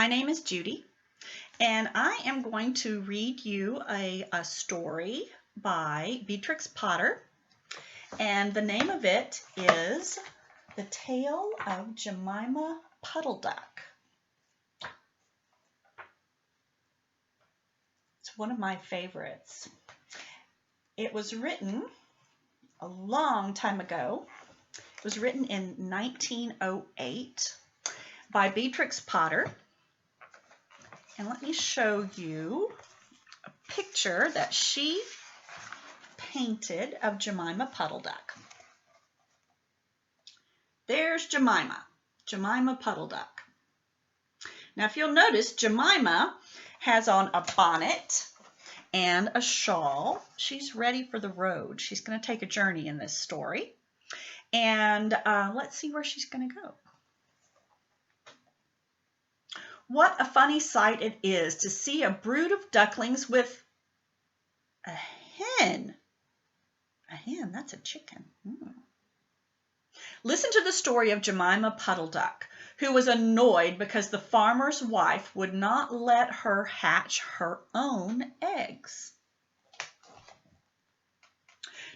My name is Judy, and I am going to read you a story by Beatrix Potter, and the name of it is The Tale of Jemima Puddleduck. It's one of my favorites. It was written a long time ago. It was written in 1908 by Beatrix Potter. And let me show you a picture that she painted of Jemima Puddleduck. There's Jemima Puddleduck. Now, if you'll notice, Jemima has on a bonnet and a shawl. She's ready for the road. She's going to take a journey in this story. And let's see where she's going to go. What a funny sight it is to see a brood of ducklings with a hen. A hen, that's a chicken. Listen to the story of Jemima Puddleduck, who was annoyed because the farmer's wife would not let her hatch her own eggs.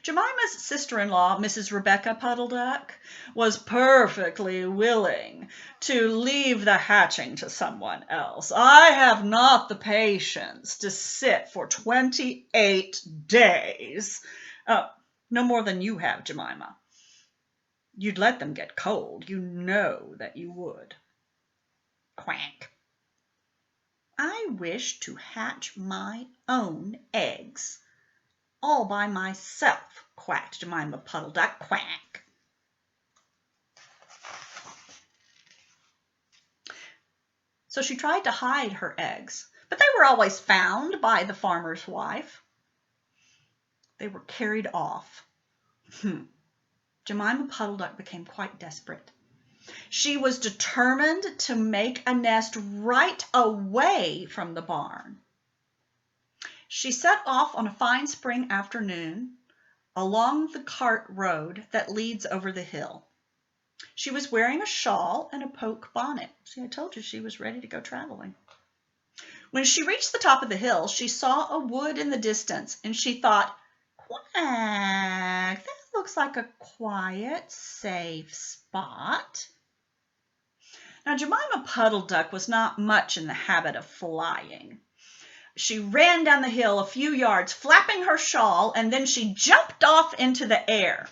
Jemima's sister-in-law, Mrs. Rebecca Puddleduck, was perfectly willing to leave the hatching to someone else. I have not the patience to sit for 28 days. No more than you have, Jemima. You'd let them get cold. You know that you would. Quack. I wish to hatch my own eggs. All by myself, quacked Jemima Puddleduck, quack. So she tried to hide her eggs, but they were always found by the farmer's wife. They were carried off. Jemima Puddleduck became quite desperate. She was determined to make a nest right away from the barn. She set off on a fine spring afternoon along the cart road that leads over the hill. She was wearing a shawl and a poke bonnet. See, I told you she was ready to go traveling. When she reached the top of the hill, she saw a wood in the distance, and she thought, quack, that looks like a quiet, safe spot. Now, Jemima Puddleduck was not much in the habit of flying. She ran down the hill a few yards, flapping her shawl, and then she jumped off into the air.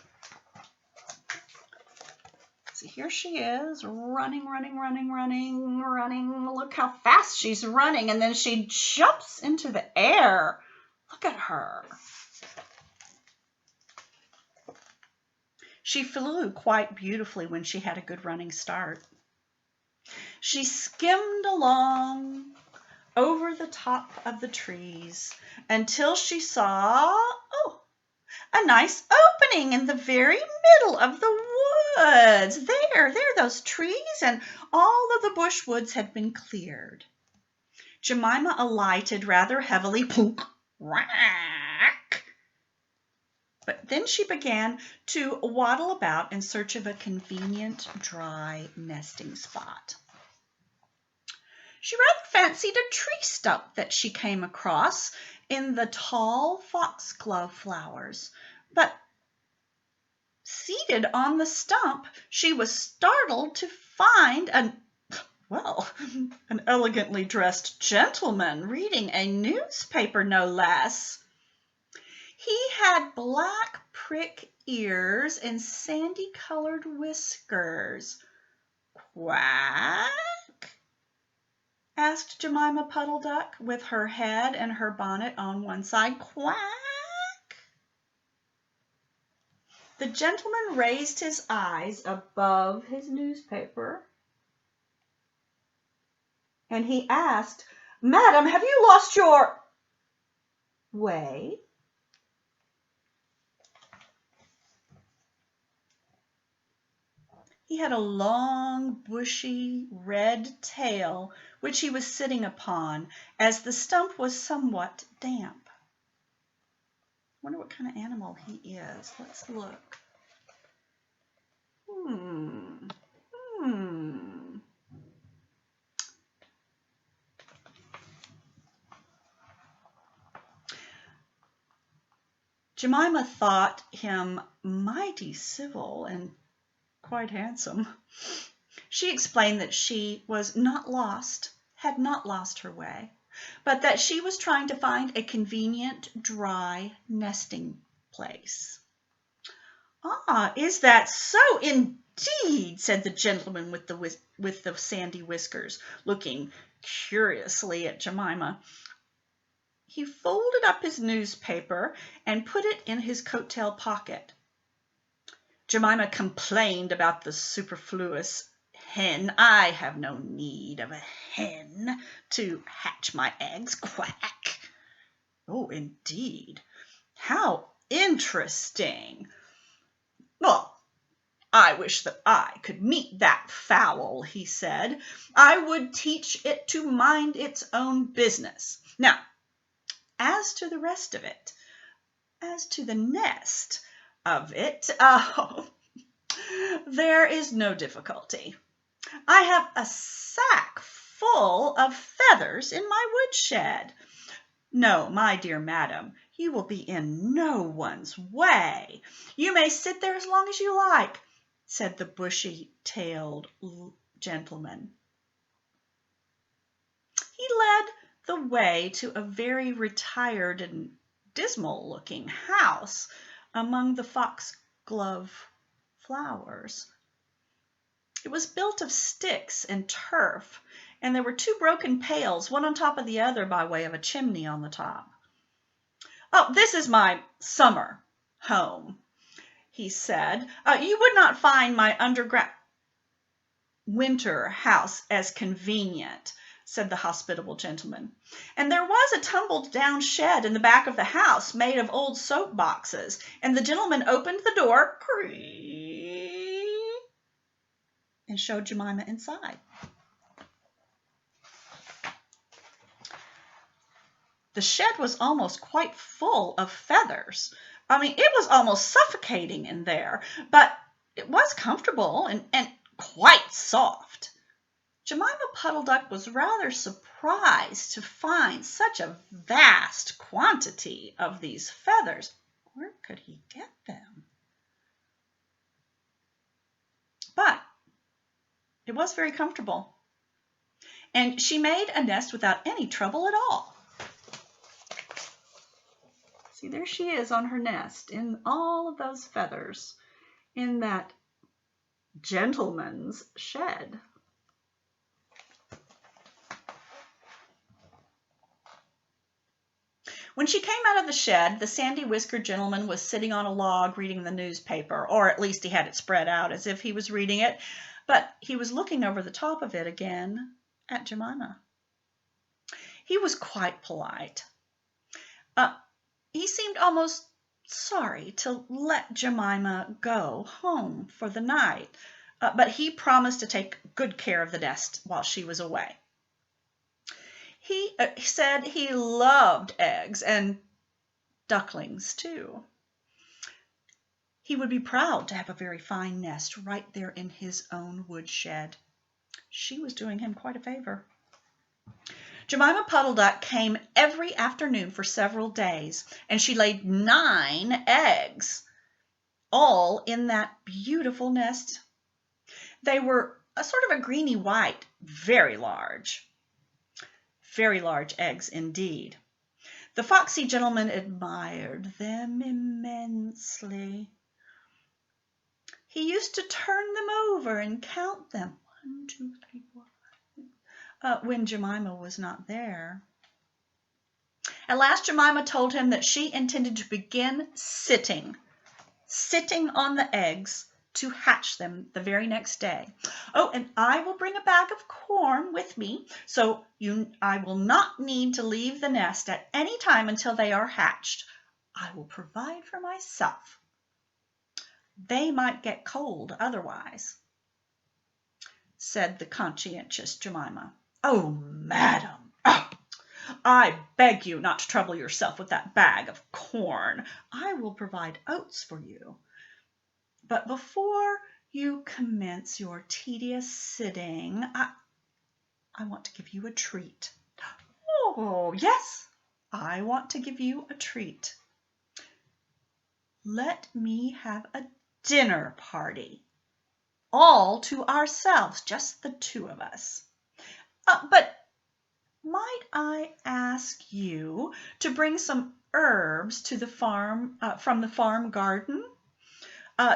See, here she is, running. Look how fast she's running, and then she jumps into the air. Look at her. She flew quite beautifully when she had a good running start. She skimmed along over the top of the trees until she saw, a nice opening in the very middle of the woods. There, those trees and all of the bush woods had been cleared. Jemima alighted rather heavily, plunk, whack. But then she began to waddle about in search of a convenient, dry nesting spot. She rather fancied a tree stump that she came across in the tall foxglove flowers, but seated on the stump, she was startled to find an elegantly dressed gentleman reading a newspaper, no less. He had black prick ears and sandy-colored whiskers. Quack? Asked Jemima Puddleduck, with her head and her bonnet on one side. Quack? The gentleman raised his eyes above his newspaper, and he asked, Madam, have you lost your way? He had a long, bushy, red tail, which he was sitting upon, as the stump was somewhat damp. I wonder what kind of animal he is. Let's look. Jemima thought him mighty civil and quite handsome. She explained that she was not lost, had not lost her way, but that she was trying to find a convenient, dry nesting place. "Ah, is that so indeed?" said the gentleman with the sandy whiskers, looking curiously at Jemima. He folded up his newspaper and put it in his coat-tail pocket. Jemima complained about the superfluous hen. "I have no need of a hen to hatch my eggs. Quack." "Oh, indeed. How interesting. Well, I wish that I could meet that fowl," he said. "I would teach it to mind its own business. Now, as to the rest of it, as to the nest of it, there is no difficulty. I have a sack full of feathers in my woodshed. No, my dear madam, you will be in no one's way. You may sit there as long as you like," said the bushy-tailed gentleman. He led the way to a very retired and dismal-looking house among the foxglove flowers. It was built of sticks and turf, and there were 2 broken pails, one on top of the other by way of a chimney on the top. "Oh, this is my summer home," he said. "You would not find my underground winter house as convenient," said the hospitable gentleman. "And there was a tumbled-down shed in the back of the house made of old soap boxes." And the gentleman opened the door, and showed Jemima inside. The shed was almost quite full of feathers. It was almost suffocating in there, but it was comfortable and quite soft. Jemima Puddleduck was rather surprised to find such a vast quantity of these feathers. Where could he get them? But it was very comfortable, and she made a nest without any trouble at all. See, there she is on her nest in all of those feathers in that gentleman's shed. When she came out of the shed, the sandy-whiskered gentleman was sitting on a log reading the newspaper, or at least he had it spread out as if he was reading it, but he was looking over the top of it again at Jemima. He was quite polite. He seemed almost sorry to let Jemima go home for the night, but he promised to take good care of the nest while she was away. He said he loved eggs and ducklings too. He would be proud to have a very fine nest right there in his own woodshed. She was doing him quite a favor. Jemima Puddleduck came every afternoon for several days, and she laid 9 eggs, all in that beautiful nest. They were a sort of a greeny white, very large eggs indeed. The foxy gentleman admired them immensely. He used to turn them over and count them, 1, 2, 3, 4, 5, when Jemima was not there. At last Jemima told him that she intended to begin sitting on the eggs to hatch them the very next day. "Oh, and I will bring a bag of corn with me, so I will not need to leave the nest at any time until they are hatched. I will provide for myself. They might get cold otherwise," said the conscientious Jemima. "Oh, madam, I beg you not to trouble yourself with that bag of corn. I will provide oats for you. But before you commence your tedious sitting, I want to give you a treat." "Oh, yes, I want to give you a treat." Let me have a dinner party, all to ourselves, just the two of us. But might I ask you to bring some herbs to the farm from the farm garden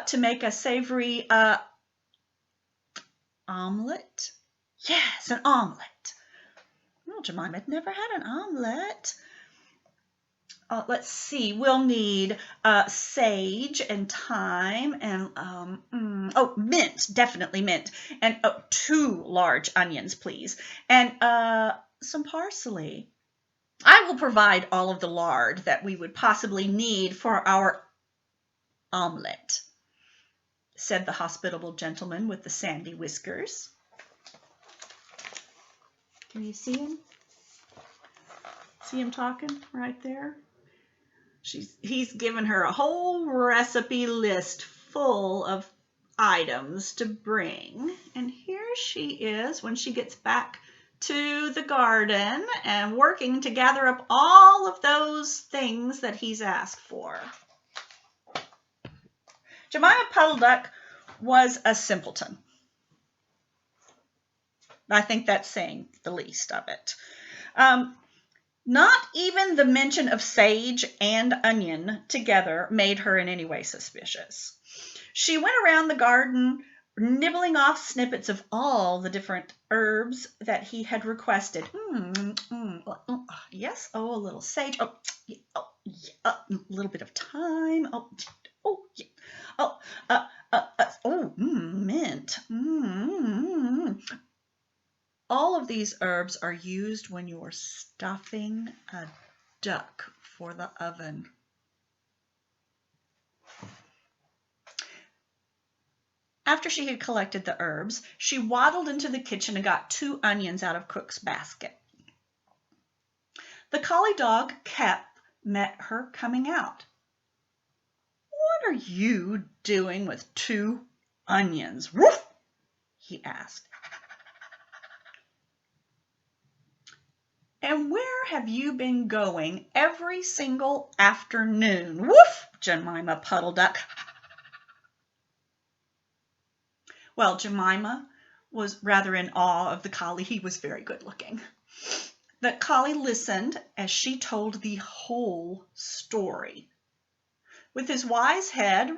to make a savory omelet? Yes, an omelet. Well, Jemima had never had an omelet. Let's see, we'll need sage and thyme and, mint, definitely mint. And 2 large onions, please. And some parsley. I will provide all of the lard that we would possibly need for our omelet, said the hospitable gentleman with the sandy whiskers. Can you see him? See him talking right there? He's given her a whole recipe list full of items to bring. And here she is when she gets back to the garden and working to gather up all of those things that he's asked for. Jemima Puddleduck was a simpleton. I think that's saying the least of it. Not even the mention of sage and onion together made her in any way suspicious. She went around the garden nibbling off snippets of all the different herbs that he had requested. Yes, a little sage. A little bit of thyme. Mint. All of these herbs are used when you're stuffing a duck for the oven. After she had collected the herbs, she waddled into the kitchen and got 2 onions out of Cook's basket. The collie dog, Cap, met her coming out. "What are you doing with 2 onions? Woof!" he asked. "And where have you been going every single afternoon? Woof, Jemima Puddleduck." Well, Jemima was rather in awe of the collie. He was very good looking. The collie listened as she told the whole story. With his wise head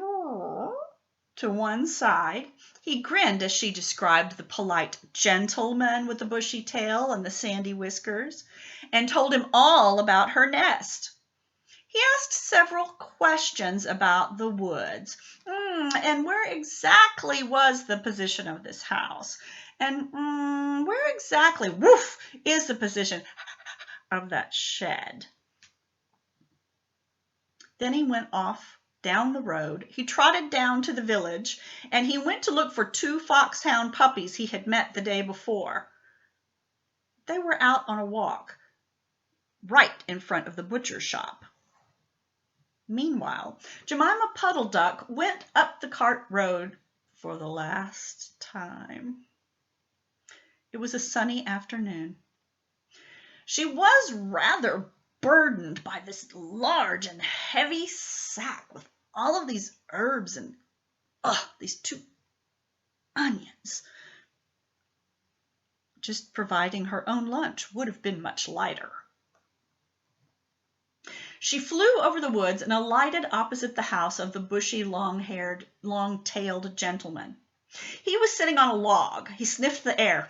to one side, he grinned as she described the polite gentleman with the bushy tail and the sandy whiskers, and told him all about her nest. He asked several questions about the woods, and where exactly was the position of this house, and where exactly, woof, is the position of that shed. Then he went off down the road. He trotted down to the village, and he went to look for 2 foxhound puppies he had met the day before. They were out on a walk right in front of the butcher's shop. Meanwhile, Jemima Puddleduck went up the cart road for the last time. It was a sunny afternoon. She was rather burdened by this large and heavy sack with all of these herbs and these 2 onions. Just providing her own lunch would have been much lighter. She flew over the woods and alighted opposite the house of the bushy, long-haired, long-tailed gentleman. He was sitting on a log. He sniffed the air,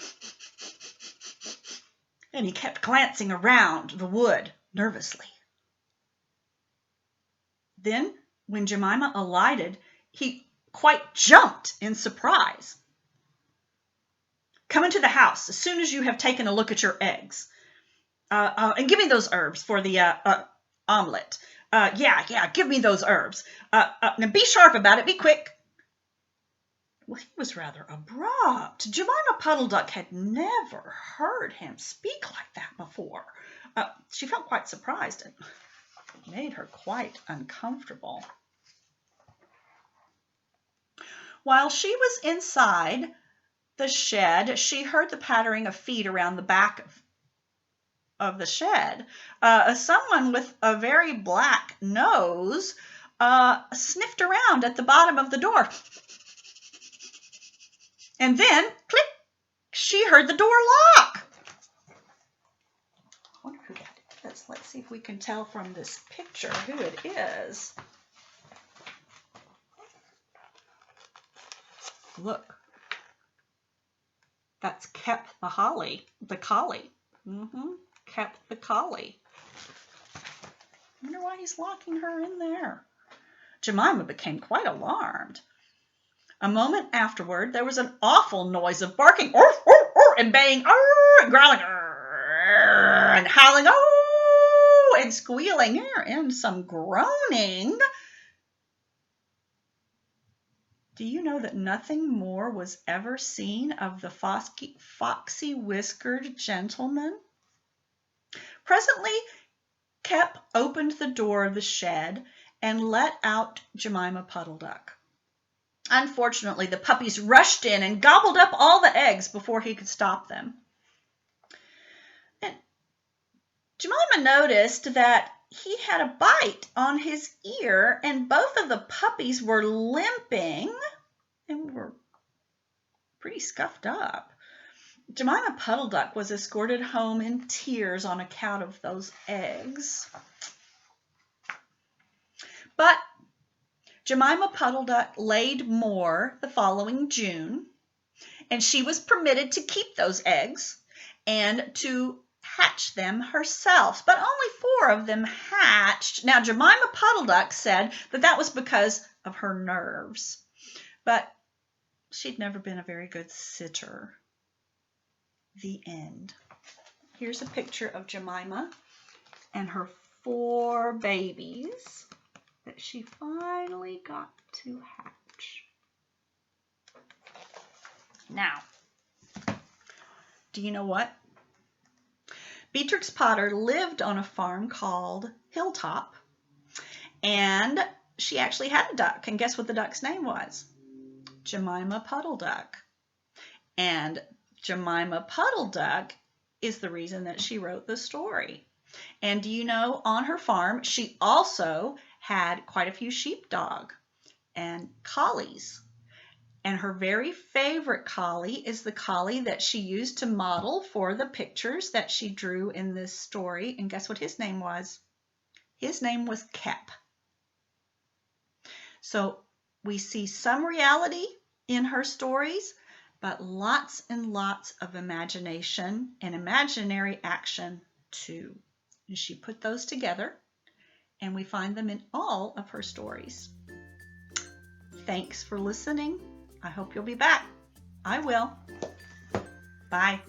and he kept glancing around the wood nervously. Then, when Jemima alighted, he quite jumped in surprise. "Come into the house as soon as you have taken a look at your eggs. And give me those herbs for the omelet. Give me those herbs. Now be sharp about it. Be quick." Well, he was rather abrupt. Jemima Puddleduck had never heard him speak like that before. She felt quite surprised, and it made her quite uncomfortable. While she was inside the shed, she heard the pattering of feet around the back of the shed. Someone with a very black nose sniffed around at the bottom of the door. And then, click, she heard the door lock. I wonder who that is. Let's see if we can tell from this picture who it is. Look. That's Kep the collie. Kep the collie. I wonder why he's locking her in there. Jemima became quite alarmed. A moment afterward, there was an awful noise of barking, and baying, and growling, and howling, and squealing, and some groaning. Do you know that nothing more was ever seen of the foxy-whiskered gentleman? Presently, Kep opened the door of the shed and let out Jemima Puddleduck. Unfortunately, the puppies rushed in and gobbled up all the eggs before he could stop them. And Jemima noticed that he had a bite on his ear, and both of the puppies were limping and were pretty scuffed up. Jemima Puddleduck was escorted home in tears on account of those eggs. But Jemima Puddleduck laid more the following June, and she was permitted to keep those eggs and to hatch them herself, but only 4 of them hatched. Now, Jemima Puddleduck said that was because of her nerves, but she'd never been a very good sitter. The end. Here's a picture of Jemima and her 4 babies that she finally got to hatch. Now, do you know what? Beatrix Potter lived on a farm called Hilltop, and she actually had a duck, and guess what the duck's name was? Jemima Puddleduck. And Jemima Puddleduck is the reason that she wrote the story. And do you know, on her farm, she also had quite a few sheepdog and collies. And her very favorite collie is the collie that she used to model for the pictures that she drew in this story. And guess what his name was? His name was Kep. So we see some reality in her stories, but lots and lots of imagination and imaginary action too. And she put those together, and we find them in all of her stories. Thanks for listening. I hope you'll be back. I will. Bye.